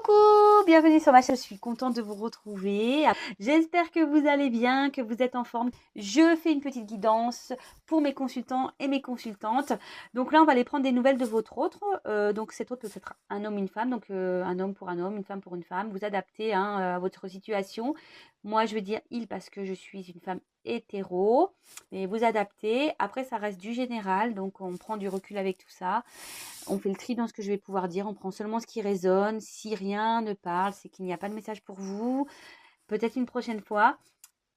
Coucou, bienvenue sur ma chaîne, je suis contente de vous retrouver. J'espère que vous allez bien, que vous êtes en forme. Je fais une petite guidance pour mes consultants et mes consultantes. Donc là, on va aller prendre des nouvelles de votre autre. Donc cet autre peut être un homme, une femme, donc un homme pour un homme, une femme pour une femme. Vous adaptez à votre situation. Moi, je vais dire il parce que je suis une femme hétéro. Mais vous adaptez. Après, ça reste du général, donc on prend du recul avec tout ça. On fait le tri dans ce que je vais pouvoir dire. On prend seulement ce qui résonne. Si rien ne parle, c'est qu'il n'y a pas de message pour vous. Peut-être une prochaine fois.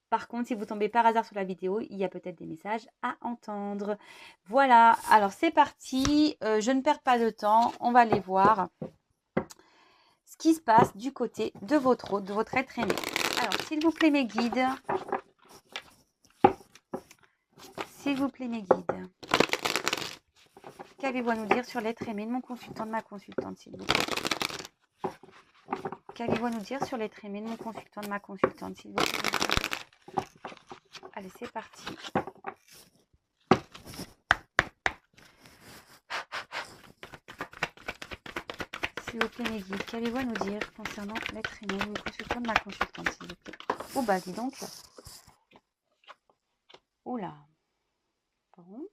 Par contre, si vous tombez par hasard sur la vidéo, il y a peut-être des messages à entendre. Voilà, alors c'est parti. Je ne perds pas de temps. On va aller voir ce qui se passe du côté de votre hôte, de votre être aimé. Alors, s'il vous plaît, mes guides. S'il vous plaît, mes guides. Qu'avez-vous à nous dire sur l'être aimé de mon consultant, de ma consultante, s'il vous plaît? Qu'avez-vous à nous dire sur l'être aimé de mon consultant, de ma consultante, s'il vous plaît? Allez, c'est parti. S'il vous plaît, mes guides, qu'avez-vous à nous dire concernant l'être aimé de mon consultant, de ma consultante, s'il vous plaît? Oh bah, dis donc. Oula. Bon.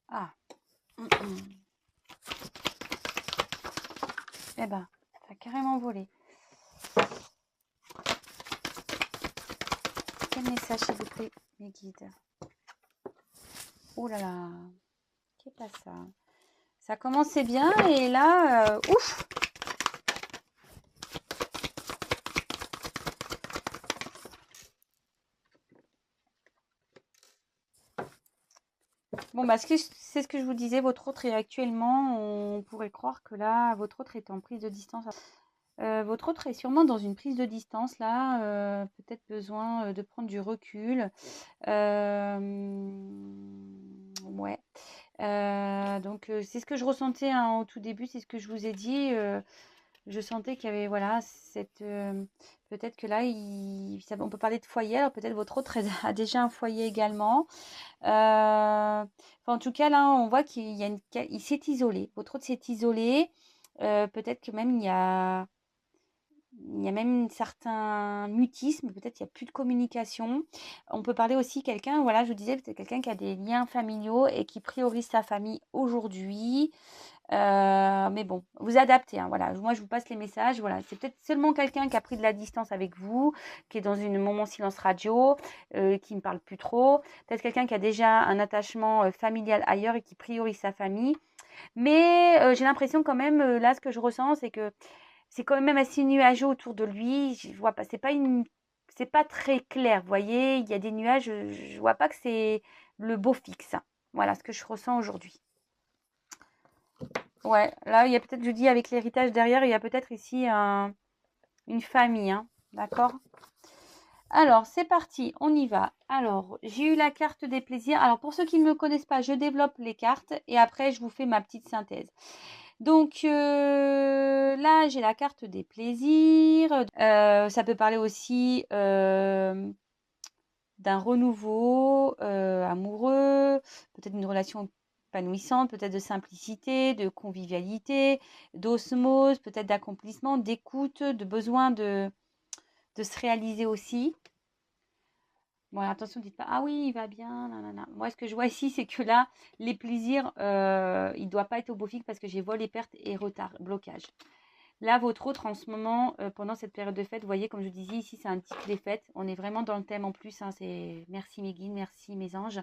Ah. Eh ben, ça a carrément volé. Quel message, s'il vous plaît, mes guides? Oh là là. Qu'est-ce que ça? Ça commençait bien et là, ouf! Bon, bah, c'est ce que je vous disais, votre autre est actuellement, on pourrait croire que là, votre autre est en prise de distance. Votre autre est sûrement dans une prise de distance, là, peut-être besoin de prendre du recul. Ouais. Donc, c'est ce que je ressentais hein, au tout début, c'est ce que je vous ai dit. Je sentais qu'il y avait, voilà, peut-être que là, on peut parler de foyer, alors peut-être votre autre a déjà un foyer également. En tout cas, là, on voit il s'est isolé. Votre autre s'est isolé. Peut-être que même il y a même un certain mutisme, peut-être il n'y a plus de communication. On peut parler aussi quelqu'un, voilà, je vous disais, peut-être quelqu'un qui a des liens familiaux et qui priorise sa famille aujourd'hui. Mais bon, vous adaptez, hein, voilà. Moi, je vous passe les messages, voilà. C'est peut-être seulement quelqu'un qui a pris de la distance avec vous, qui est dans un moment silence radio, qui ne parle plus trop. Peut-être quelqu'un qui a déjà un attachement familial ailleurs et qui priorise sa famille. Mais j'ai l'impression quand même, là, ce que je ressens, c'est que c'est quand même assez nuageux autour de lui. Je vois pas, c'est pas très clair. Vous voyez, il y a des nuages. Je vois pas que c'est le beau fixe. Voilà ce que je ressens aujourd'hui. Ouais, là, il y a peut-être, je dis, avec l'héritage derrière, il y a peut-être ici une famille. Hein, d'accord? Alors, c'est parti, on y va. Alors, j'ai eu la carte des plaisirs. Alors, pour ceux qui ne me connaissent pas, je développe les cartes et après, je vous fais ma petite synthèse. Donc, là, j'ai la carte des plaisirs. Ça peut parler aussi d'un renouveau amoureux, peut-être une relation épanouissante, peut-être de simplicité, de convivialité, d'osmose, peut-être d'accomplissement, d'écoute, de besoin de se réaliser aussi. Bon, attention, dites pas, ah oui, il va bien, nanana. Moi, ce que je vois ici, c'est que là, les plaisirs, il ne doit pas être au beau fixe parce que j'ai vol et perte et retard, blocage. Là, votre autre, en ce moment, pendant cette période de fête, vous voyez, comme je vous disais, ici, c'est un cycle des fêtes. On est vraiment dans le thème en plus. Hein, c'est merci mes guides, merci mes anges.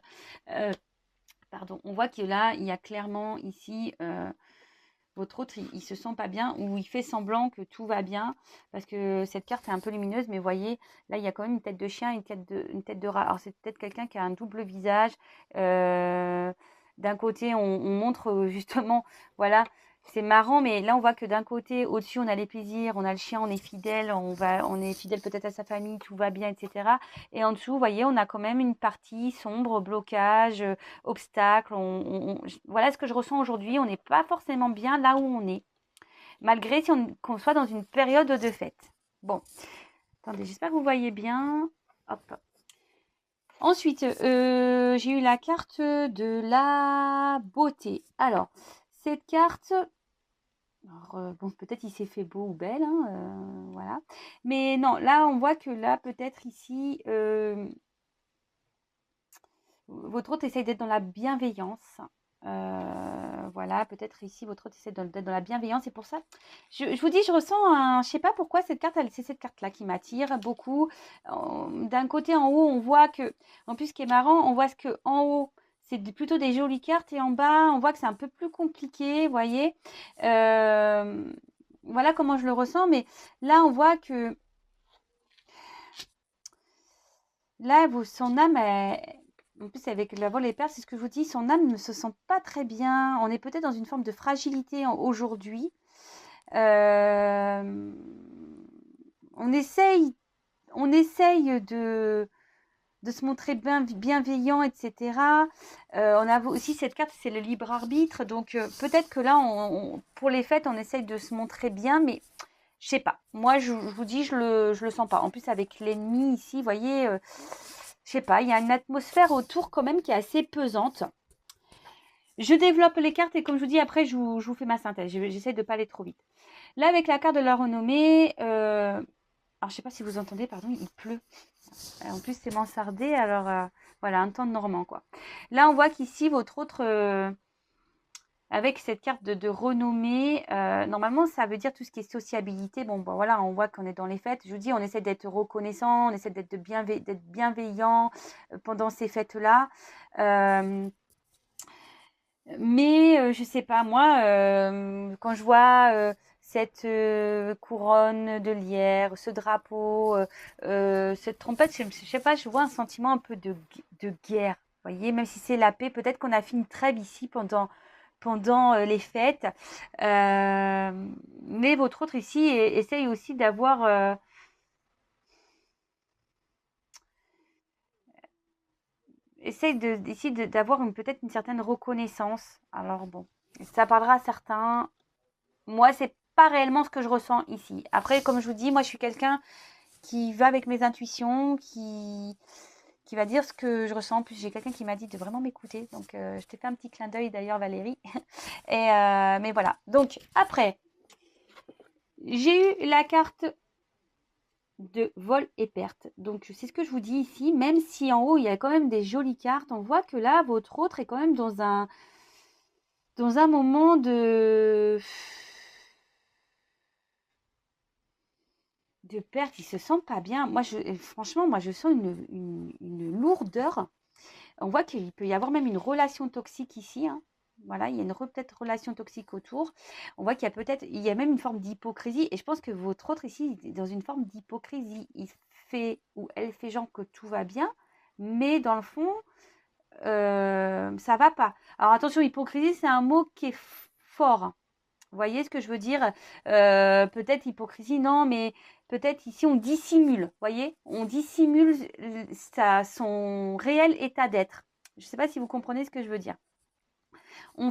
Pardon, on voit que là, il y a clairement ici, votre autre, il se sent pas bien ou il fait semblant que tout va bien parce que cette carte est un peu lumineuse. Mais vous voyez, là, il y a quand même une tête de chien, une tête de rat. Alors, c'est peut-être quelqu'un qui a un double visage. D'un côté, on montre justement, voilà, c'est marrant, mais là, on voit que d'un côté, au-dessus, on a les plaisirs, on a le chien, on est fidèle, on est fidèle peut-être à sa famille, tout va bien, etc. Et en dessous, vous voyez, on a quand même une partie sombre, blocage, obstacle. Voilà ce que je ressens aujourd'hui. On n'est pas forcément bien là où on est, malgré qu'on soit dans une période de fête. Bon, attendez, j'espère que vous voyez bien. Hop. Ensuite, j'ai eu la carte de la beauté. Alors, cette carte, alors, bon, peut-être il s'est fait beau ou belle, hein, voilà. Mais non, là, on voit que là, peut-être ici, votre hôte essaye d'être dans la bienveillance. Voilà, peut-être ici, votre hôte essaie d'être dans la bienveillance. C'est pour ça, je vous dis, je ressens un... Je sais pas pourquoi cette carte, c'est cette carte-là qui m'attire beaucoup. D'un côté, en haut, on voit que... En plus, ce qui est marrant, on voit ce que en haut, c'est plutôt des jolies cartes. Et en bas, on voit que c'est un peu plus compliqué, vous voyez. Voilà comment je le ressens. Mais là, on voit que... Là, son âme, en plus avec la vol et perles, c'est ce que je vous dis, son âme ne se sent pas très bien. On est peut-être dans une forme de fragilité aujourd'hui. Euh, on essaye de se montrer bienveillant, etc. On a aussi cette carte, c'est le libre arbitre. Donc peut-être que là, pour les fêtes, on essaye de se montrer bien, mais je sais pas. Moi, je vous dis, je le sens pas. En plus, avec l'ennemi ici, vous voyez, je sais pas, il y a une atmosphère autour quand même qui est assez pesante. Je développe les cartes et comme je vous dis, après, je vous fais ma synthèse. J'essaie de pas aller trop vite. Là, avec la carte de la renommée, alors je sais pas si vous entendez, pardon, il pleut. En plus, c'est mansardé, alors voilà, un temps normand, quoi. Là, on voit qu'ici, votre autre... avec cette carte de renommée, normalement, ça veut dire tout ce qui est sociabilité. Bon, voilà, on voit qu'on est dans les fêtes. Je vous dis, on essaie d'être reconnaissant, on essaie d'être bienveillant pendant ces fêtes-là. Mais je sais pas, moi, quand je vois cette couronne de lierre, ce drapeau, cette trompette, je sais pas, je vois un sentiment un peu de guerre. Vous voyez, même si c'est la paix, peut-être qu'on a fait une trêve ici pendant les fêtes. Mais votre autre ici essaye aussi d'avoir... essaye ici d'avoir peut-être une certaine reconnaissance. Alors bon, ça parlera à certains. Moi, c'est pas réellement ce que je ressens ici. Après, comme je vous dis, moi, je suis quelqu'un qui va avec mes intuitions, qui va dire ce que je ressens. En plus, j'ai quelqu'un qui m'a dit de vraiment m'écouter. Donc, je t'ai fait un petit clin d'œil d'ailleurs, Valérie. Mais voilà. Donc, après, j'ai eu la carte de vol et perte. Donc, c'est ce que je vous dis ici. Même si en haut, il y a quand même des jolies cartes, on voit que là, votre autre est quand même dans un moment de perte, il se sent pas bien. Moi, franchement, moi, je sens une lourdeur. On voit qu'il peut y avoir même une relation toxique ici, hein. Voilà, il y a peut-être relation toxique autour. On voit il y a même une forme d'hypocrisie. Et je pense que votre autre ici est dans une forme d'hypocrisie. Il fait ou elle fait genre que tout va bien, mais dans le fond, ça va pas. Alors attention, hypocrisie, c'est un mot qui est fort. Vous voyez ce que je veux dire? Peut-être hypocrisie, non, mais peut-être ici on dissimule. Vous voyez? On dissimule son réel état d'être. Je ne sais pas si vous comprenez ce que je veux dire. On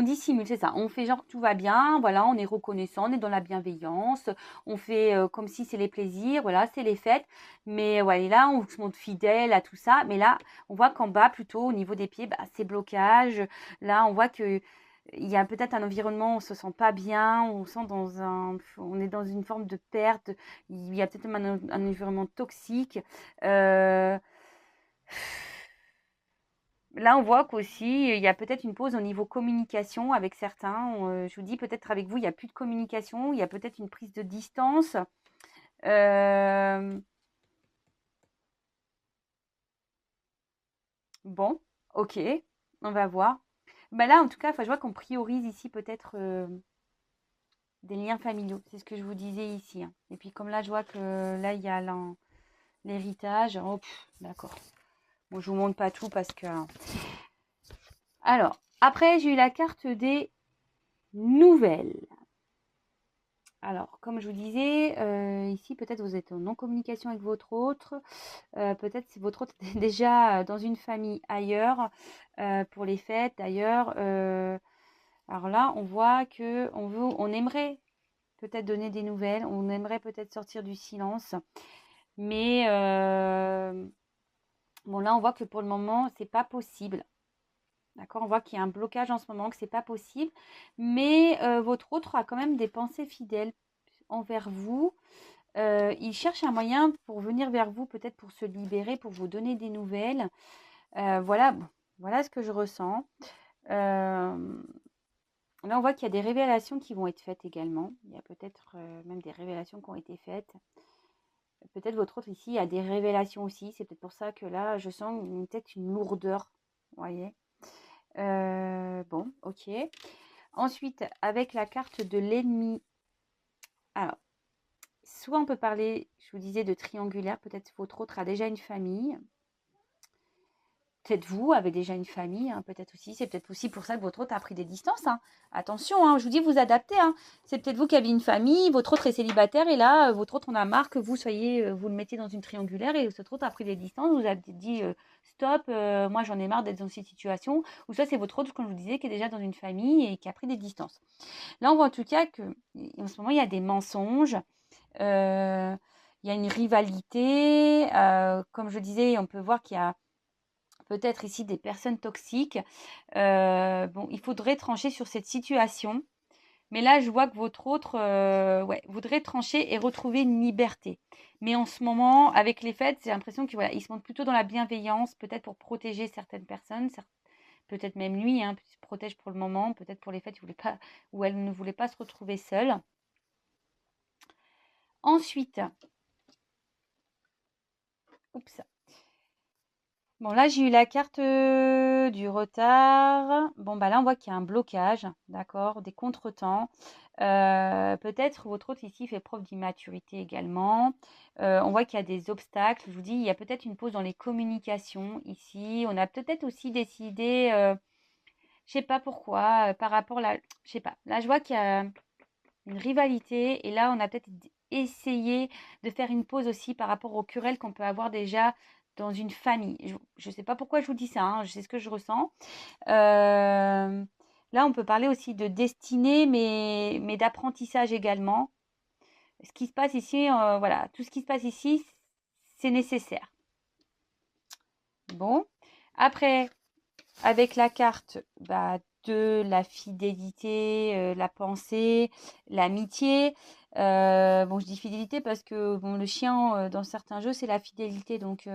dissimule, c'est ça. On fait genre que tout va bien, voilà, on est reconnaissant, on est dans la bienveillance, on fait comme si c'est les plaisirs, voilà, c'est les fêtes. Mais ouais, là, on se montre fidèle à tout ça. Mais là, on voit qu'en bas, plutôt au niveau des pieds, bah, c'est blocage. Là, on voit que il y a peut-être un environnement où on se sent pas bien, on est dans une forme de perte. Il y a peut-être même un environnement toxique. Euh, Là, on voit qu'aussi, il y a peut-être une pause au niveau communication avec certains. Je vous dis, peut-être avec vous, il n'y a plus de communication, il y a peut-être une prise de distance. Euh, bon, ok, on va voir. Bah là, en tout cas, je vois qu'on priorise ici peut-être des liens familiaux. C'est ce que je vous disais ici, hein. Et puis comme là, je vois que là, il y a l'héritage. Oh, d'accord. Bon, je vous montre pas tout parce que... Alors, après, j'ai eu la carte des nouvelles. Alors, comme je vous disais, ici, peut-être vous êtes en non-communication avec votre autre. Peut-être si votre autre est déjà dans une famille ailleurs pour les fêtes. D'ailleurs, alors là, on voit que on aimerait peut-être donner des nouvelles. On aimerait peut-être sortir du silence. Mais bon, là, on voit que pour le moment, c'est pas possible. D'accord? On voit qu'il y a un blocage en ce moment, que c'est pas possible. Mais votre autre a quand même des pensées fidèles envers vous. Il cherche un moyen pour venir vers vous, peut-être pour se libérer, pour vous donner des nouvelles. Voilà, bon, voilà ce que je ressens. Euh, Là, on voit qu'il y a des révélations qui vont être faites également. Il y a peut-être même des révélations qui ont été faites. Peut-être votre autre ici a des révélations aussi. C'est peut-être pour ça que là, je sens peut-être une lourdeur. Vous voyez? Bon, ok. Ensuite, avec la carte de l'ennemi. Alors, soit on peut parler, je vous disais, de triangulaire. Peut-être votre autre a déjà une famille. Peut-être vous avez déjà une famille, hein, peut-être aussi. C'est peut-être aussi pour ça que votre autre a pris des distances. Hein. Attention, hein, je vous dis, vous adaptez. Hein. C'est peut-être vous qui avez une famille, votre autre est célibataire et là, votre autre en a marre que vous soyez, vous le mettiez dans une triangulaire et votre autre a pris des distances. Vous avez dit stop, moi j'en ai marre d'être dans cette situation. Ou soit c'est votre autre, comme je vous disais, qui est déjà dans une famille et qui a pris des distances. Là, on voit en tout cas que en ce moment, il y a des mensonges. Il y a une rivalité. Comme je disais, on peut voir qu'il y a peut-être ici des personnes toxiques. Bon, il faudrait trancher sur cette situation. Mais là, je vois que votre autre ouais, voudrait trancher et retrouver une liberté. Mais en ce moment, avec les fêtes, j'ai l'impression qu'il voilà, il se montre plutôt dans la bienveillance, peut-être pour protéger certaines personnes, peut-être même lui, hein, il se protège pour le moment, peut-être pour les fêtes, il voulait pas, ou elle ne voulait pas se retrouver seule. Ensuite, oups, bon, là, j'ai eu la carte du retard. Bon, bah là, on voit qu'il y a un blocage, d'accord, des contretemps. Peut-être votre autre ici fait preuve d'immaturité également. On voit qu'il y a des obstacles. Je vous dis, il y a peut-être une pause dans les communications ici. On a peut-être aussi décidé, je sais pas pourquoi, par rapport là, je sais pas. Là, je vois qu'il y a une rivalité et là, on a peut-être essayé de faire une pause aussi par rapport aux querelles qu'on peut avoir déjà dans une famille. Je ne sais pas pourquoi je vous dis ça, hein, c'est ce que je ressens. Là, on peut parler aussi de destinée, mais d'apprentissage également. Ce qui se passe ici, voilà, tout ce qui se passe ici, c'est nécessaire. Bon, après, avec la carte bah, de la fidélité, la pensée, l'amitié. Bon, je dis fidélité parce que bon, le chien, dans certains jeux, c'est la fidélité. Donc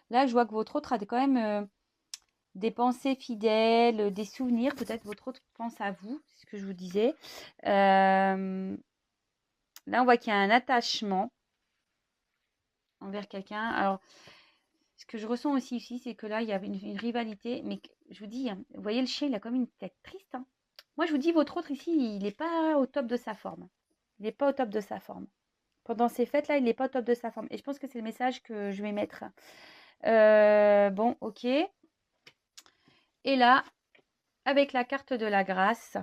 là, je vois que votre autre a quand même des pensées fidèles, des souvenirs. Peut-être votre autre pense à vous, c'est ce que je vous disais. Là, on voit qu'il y a un attachement envers quelqu'un. Alors, ce que je ressens aussi ici, c'est que là, il y a une rivalité. Mais je vous dis, hein, vous voyez, le chien, il a comme une tête triste. Hein. Moi, je vous dis, votre autre ici, il n'est pas au top de sa forme. Il n'est pas au top de sa forme. Pendant ces fêtes-là, il n'est pas au top de sa forme. Et je pense que c'est le message que je vais mettre. Bon, ok. Et là, avec la carte de la grâce.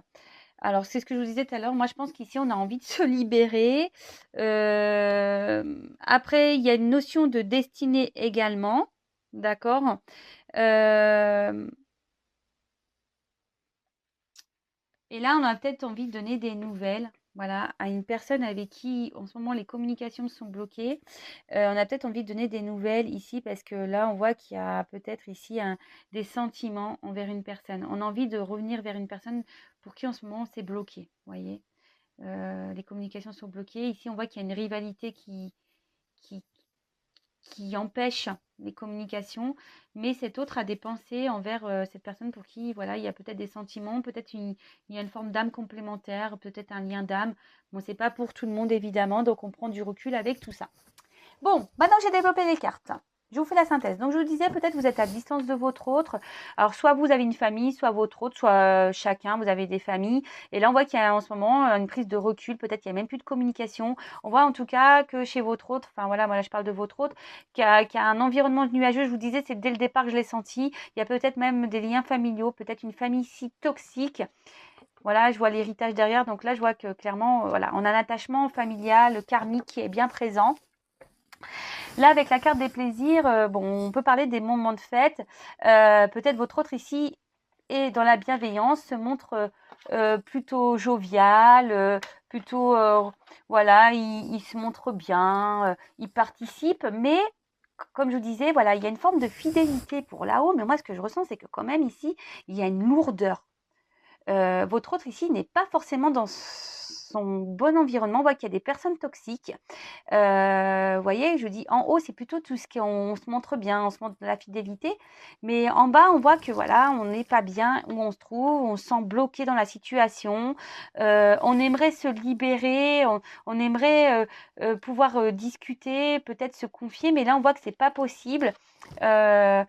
Alors, c'est ce que je vous disais tout à l'heure. Moi, je pense qu'ici, on a envie de se libérer. Après, il y a une notion de destinée également. D'accord. Et là, on a peut-être envie de donner des nouvelles. Voilà, à une personne avec qui en ce moment les communications sont bloquées. On a peut-être envie de donner des nouvelles ici parce que là, on voit qu'il y a peut-être ici des sentiments envers une personne. On a envie de revenir vers une personne pour qui en ce moment c'est bloqué. Vous voyez, les communications sont bloquées. Ici, on voit qu'il y a une rivalité qui, qui empêche les communications, mais cet autre a des pensées envers cette personne pour qui voilà, il y a peut-être des sentiments, peut-être il y a une forme d'âme complémentaire, peut-être un lien d'âme. Bon, c'est pas pour tout le monde évidemment, donc on prend du recul avec tout ça. Bon, maintenant que j'ai développé les cartes, je vous fais la synthèse. Donc, je vous disais, peut-être vous êtes à distance de votre autre. Alors, soit vous avez une famille, soit votre autre, soit chacun, vous avez des familles. Et là, on voit qu'il y a en ce moment une prise de recul. Peut-être qu'il n'y a même plus de communication. On voit en tout cas que chez votre autre, enfin voilà, moi là, je parle de votre autre, qu'il y a un environnement nuageux. Je vous disais, c'est dès le départ que je l'ai senti. Il y a peut-être même des liens familiaux, peut-être une famille si toxique. Voilà, je vois l'héritage derrière. Donc là, je vois que clairement, voilà, on a un attachement familial, karmique qui est bien présent. Là, avec la carte des plaisirs, bon, on peut parler des moments de fête. Peut-être votre autre ici est dans la bienveillance, se montre plutôt jovial, plutôt, voilà, il se montre bien, il participe, mais comme je vous disais, voilà, il y a une forme de fidélité pour là-haut, mais moi, ce que je ressens, c'est que quand même ici, il y a une lourdeur. Votre autre ici n'est pas forcément dans son bon environnement. On voit qu'il y a des personnes toxiques. Vous voyez, je dis en haut, c'est plutôt tout ce qu'on se montre bien, on se montre de la fidélité. Mais en bas, on voit que voilà, on n'est pas bien où on se trouve, on se sent bloqué dans la situation. On aimerait se libérer, on aimerait pouvoir discuter, peut-être se confier, mais là, on voit que c'est pas possible. Il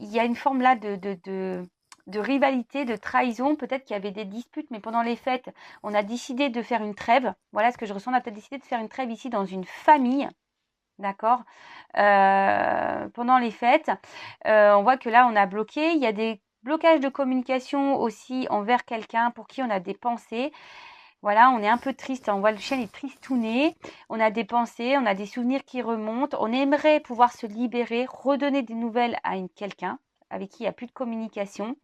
y a une forme là de rivalité, de trahison. Peut-être qu'il y avait des disputes, mais pendant les fêtes, on a décidé de faire une trêve. Voilà ce que je ressens. On a peut-être décidé de faire une trêve ici dans une famille. D'accord. Pendant les fêtes, on voit que là, on a bloqué. Il y a des blocages de communication aussi envers quelqu'un pour qui on a des pensées. Voilà, on est un peu triste. On voit le chien est tristouné. On a des pensées, on a des souvenirs qui remontent. On aimerait pouvoir se libérer, redonner des nouvelles à quelqu'un avec qui il n'y a plus de communication.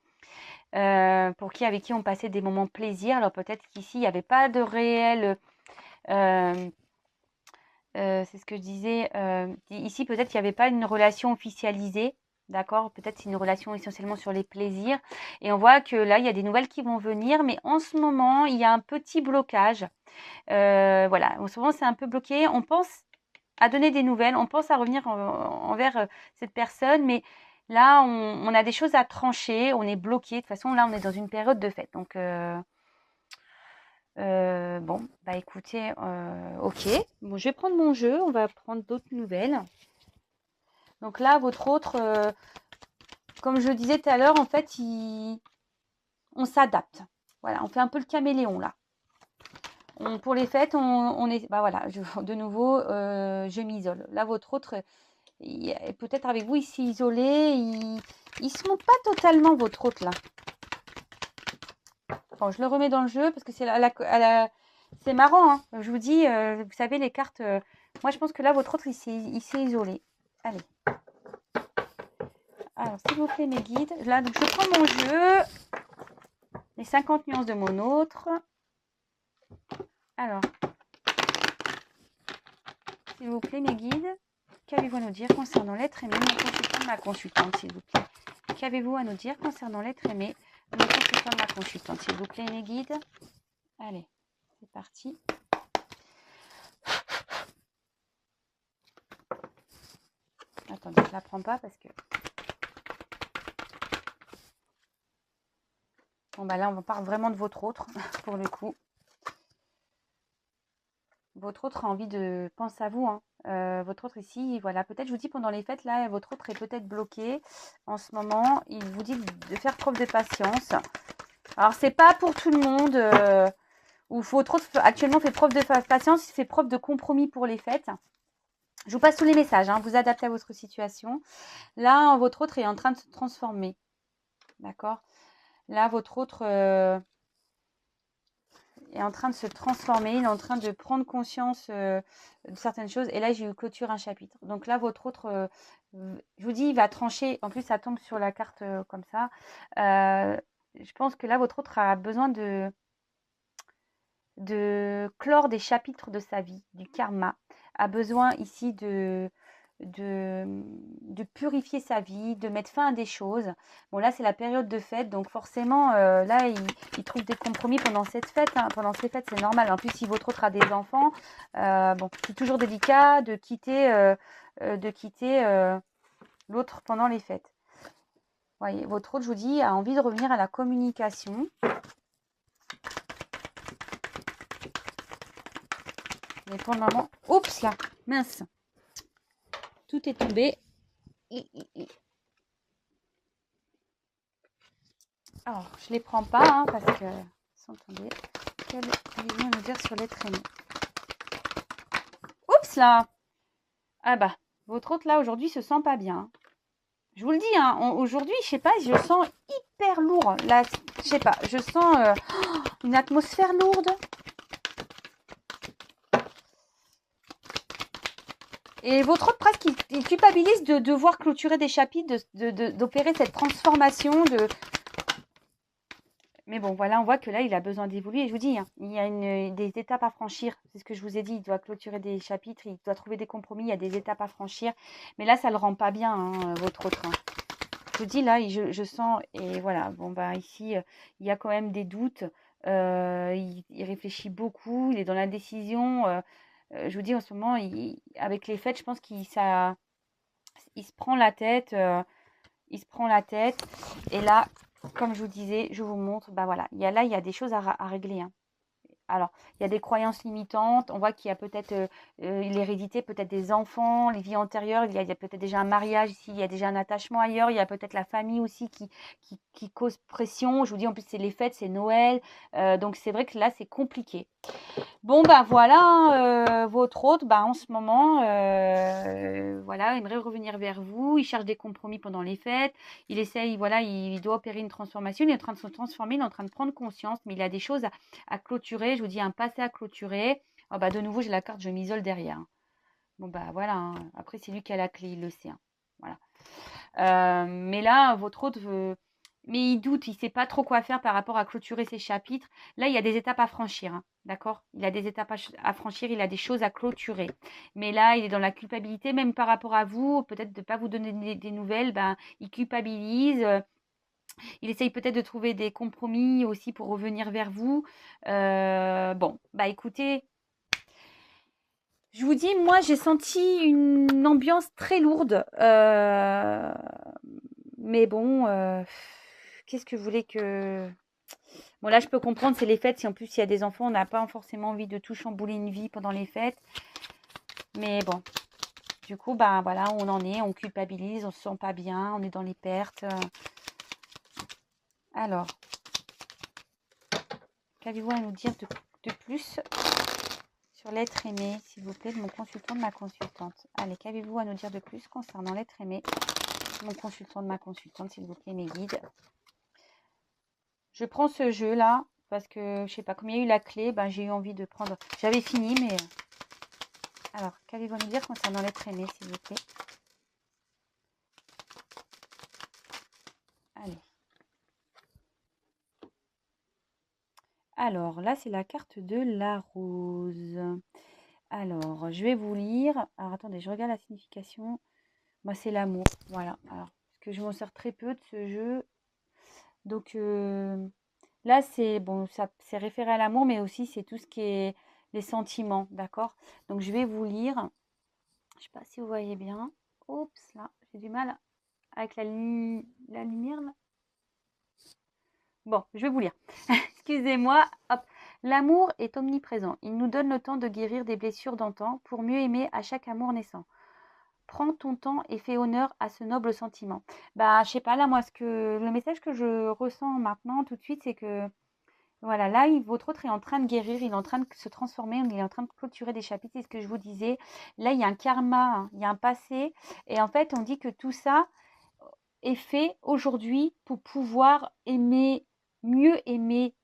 Avec qui on passait des moments plaisir. Alors peut-être qu'ici, il n'y avait pas de réel... c'est ce que je disais. Ici, peut-être qu'il n'y avait pas une relation officialisée. D'accord. Peut-être c'est une relation essentiellement sur les plaisirs. Et on voit que là, il y a des nouvelles qui vont venir. Mais en ce moment, il y a un petit blocage. Voilà. En ce moment, c'est un peu bloqué. On pense à donner des nouvelles. On pense à revenir envers cette personne. Mais là, on a des choses à trancher. On est bloqué. De toute façon, là, on est dans une période de fête. Donc, bon, bah écoutez, ok. Bon, je vais prendre mon jeu. On va prendre d'autres nouvelles. Donc là, votre autre, comme je le disais tout à l'heure, en fait, on s'adapte. Voilà, on fait un peu le caméléon là. Pour les fêtes, on est... Bah voilà, de nouveau, je m'isole. Là, votre autre, peut-être avec vous, il s'est isolé. Il se montre pas totalement, votre autre là. Bon, je le remets dans le jeu parce que c'est c'est marrant. Hein. Je vous dis, vous savez, les cartes... moi, je pense que là, votre autre, il s'est isolé. Allez. Alors, s'il vous plaît, mes guides. Là, donc, je prends mon jeu. Les 50 nuances de mon autre. Alors. S'il vous plaît, mes guides. Qu'avez-vous à nous dire concernant l'être aimé, mon consultant, ma consultante, s'il vous plaît. Qu'avez-vous à nous dire concernant l'être aimé, mon consultant, ma consultante, s'il vous plaît, mes guides. Allez, c'est parti. Attendez, je ne la prends pas parce que... Bon, bah là, on parle vraiment de votre autre, pour le coup. Votre autre a envie de... Pense à vous, hein. Votre autre ici, voilà, peut-être, je vous dis, pendant les fêtes, là, votre autre est peut-être bloqué en ce moment. Il vous dit de faire preuve de patience. Alors, c'est pas pour tout le monde... ou votre autre actuellement fait preuve de patience, il fait preuve de compromis pour les fêtes. Je vous passe tous les messages, hein, vous adaptez à votre situation. Là, votre autre est en train de se transformer. D'accord? Là, votre autre est en train de se transformer, il est en train de prendre conscience de certaines choses. Et là, j'ai eu clôture un chapitre. Donc là, votre autre, je vous dis, il va trancher. En plus, ça tombe sur la carte comme ça. Je pense que là, votre autre a besoin de clore des chapitres de sa vie, du karma, a besoin ici de purifier sa vie, de mettre fin à des choses. Bon, là, c'est la période de fête, donc forcément, là, il trouve des compromis pendant cette fête. Hein. Pendant ces fêtes, c'est normal. En plus, si votre autre a des enfants, bon, c'est toujours délicat de quitter l'autre pendant les fêtes. Voyez, votre autre, je vous dis, a envie de revenir à la communication. Mais pour le moment, oups là, mince, tout est tombé. Alors, je les prends pas hein, parce que sans tomber. Quel allez-vous nous dire sur l'être aimé? Oups là. Ah bah, votre autre là aujourd'hui se sent pas bien. Je vous le dis, hein, aujourd'hui, je sais pas, je sens hyper lourd. Là, je sais pas, je sens une atmosphère lourde. Et votre autre presque, il culpabilise de devoir clôturer des chapitres, d'opérer cette transformation. Mais bon, voilà, on voit que là, il a besoin d'évoluer. Et je vous dis, hein, il y a des étapes à franchir. C'est ce que je vous ai dit. Il doit clôturer des chapitres, il doit trouver des compromis. Il y a des étapes à franchir. Mais là, ça le rend pas bien, hein, votre autre. Hein. Je vous dis, là, je sens. Et voilà, bon, bah, ici, il y a quand même des doutes. Il réfléchit beaucoup. Il est dans la décision. Je vous dis, en ce moment, avec les fêtes, je pense il se prend la tête. Il se prend la tête. Et là, comme je vous disais, je vous montre, bah voilà, il y a des choses à régler. Hein. Alors, il y a des croyances limitantes. On voit qu'il y a peut-être l'hérédité, peut-être des enfants, les vies antérieures. Il y a peut-être déjà un mariage ici, il y a déjà un attachement ailleurs. Il y a peut-être la famille aussi qui cause pression. Je vous dis, en plus, c'est les fêtes, c'est Noël. Donc, c'est vrai que là, c'est compliqué. Bon, bah voilà, hein, votre hôte, bah, en ce moment, voilà, aimerait revenir vers vous. Il cherche des compromis pendant les fêtes. Il essaye, voilà, il doit opérer une transformation. Il est en train de se transformer, il est en train de prendre conscience, mais il a des choses à clôturer. Je vous dis, un passé à clôturer. Oh, bah, de nouveau, j'ai la carte, je m'isole derrière. Hein. Bon, bah voilà, hein. Après, c'est lui qui a la clé, il le sait. Hein. Voilà. Mais là, votre hôte veut. Mais il doute, il ne sait pas trop quoi faire par rapport à clôturer ses chapitres. Là, il y a des étapes à franchir, hein, d'accord? Il a des étapes à franchir, il a des choses à clôturer. Mais là, il est dans la culpabilité, même par rapport à vous, peut-être de ne pas vous donner des nouvelles, ben, il culpabilise. Il essaye peut-être de trouver des compromis aussi pour revenir vers vous. Bon, bah écoutez, je vous dis, moi, j'ai senti une ambiance très lourde. Mais bon, qu'est-ce que vous voulez que... Bon, là, je peux comprendre, c'est les fêtes. Si en plus, il y a des enfants, on n'a pas forcément envie de tout chambouler une vie pendant les fêtes. Mais bon, du coup, bah voilà, on en est, on culpabilise, on se sent pas bien, on est dans les pertes. Alors, qu'avez-vous à nous dire de plus sur l'être aimé, s'il vous plaît, de mon consultant, de ma consultante? Allez, qu'avez-vous à nous dire de plus concernant l'être aimé, de mon consultant, de ma consultante, s'il vous plaît, mes guides? Je prends ce jeu-là parce que, je sais pas, comme il y a eu la clé, ben, j'ai eu envie de prendre... J'avais fini, mais... Alors, qu'allez-vous nous dire concernant l'être aimé, s'il vous plaît? Allez. Alors, là, c'est la carte de la rose. Alors, je vais vous lire. Alors, attendez, je regarde la signification. Moi, c'est l'amour. Voilà. Alors, parce que je m'en sers très peu de ce jeu. Donc, là, c'est bon, ça c'est référé à l'amour, mais aussi, c'est tout ce qui est les sentiments. D'accord? Donc, je vais vous lire. Je sais pas si vous voyez bien. Oups, là, j'ai du mal avec la lumière, là. Bon, je vais vous lire. Excusez-moi. Hop. L'amour est omniprésent. Il nous donne le temps de guérir des blessures d'antan pour mieux aimer à chaque amour naissant. Prends ton temps et fais honneur à ce noble sentiment. Bah, je sais pas, là, moi, le message que je ressens maintenant, tout de suite, c'est que, voilà, là, votre autre est en train de guérir, il est en train de se transformer, il est en train de clôturer des chapitres, c'est ce que je vous disais. Là, il y a un karma, hein, il y a un passé, et en fait, on dit que tout ça est fait aujourd'hui pour pouvoir aimer, mieux aimer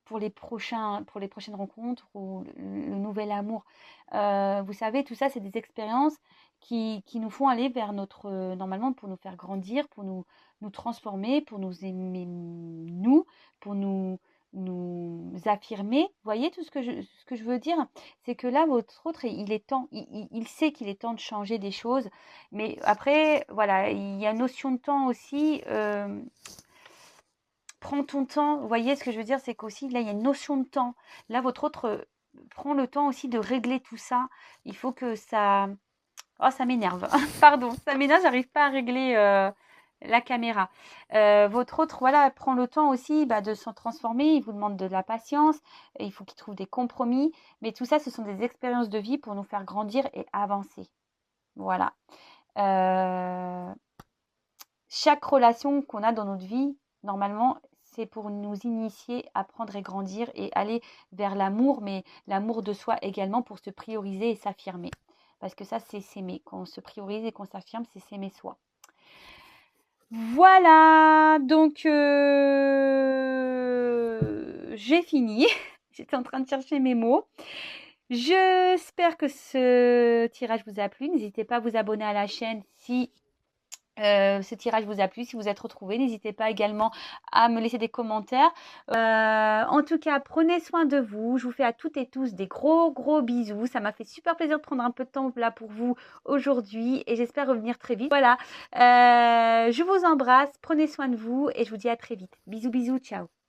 pour les prochaines rencontres ou le nouvel amour. Vous savez, tout ça, c'est des expériences qui nous font aller vers notre, normalement, pour nous faire grandir, pour nous transformer, pour nous aimer nous, pour nous affirmer. Vous voyez tout ce que je veux dire? C'est que là, votre autre, il est temps, il sait qu'il est temps de changer des choses. Mais après, voilà, il y a une notion de temps aussi. Prends ton temps. Vous voyez ce que je veux dire? C'est qu'aussi, là, il y a une notion de temps. Là, votre autre prend le temps aussi de régler tout ça. Il faut que ça... Oh, ça m'énerve. Pardon, ça m'énerve, j'arrive pas à régler la caméra. Votre autre, voilà, prend le temps aussi de s'en transformer. Il vous demande de la patience. Il faut qu'il trouve des compromis. Mais tout ça, ce sont des expériences de vie pour nous faire grandir et avancer. Voilà. Chaque relation qu'on a dans notre vie, normalement, c'est pour nous initier, apprendre et grandir et aller vers l'amour, mais l'amour de soi également pour se prioriser et s'affirmer. Parce que ça, c'est s'aimer. Quand on se priorise et qu'on s'affirme, c'est s'aimer soi. Voilà, donc j'ai fini. J'étais en train de chercher mes mots. J'espère que ce tirage vous a plu. N'hésitez pas à vous abonner à la chaîne si ce tirage vous a plu, si vous êtes retrouvés. N'hésitez pas également à me laisser des commentaires. En tout cas, prenez soin de vous. Je vous fais à toutes et tous des gros bisous. Ça m'a fait super plaisir de prendre un peu de temps là pour vous aujourd'hui et j'espère revenir très vite. Voilà, je vous embrasse, prenez soin de vous et je vous dis à très vite. Bisous, ciao.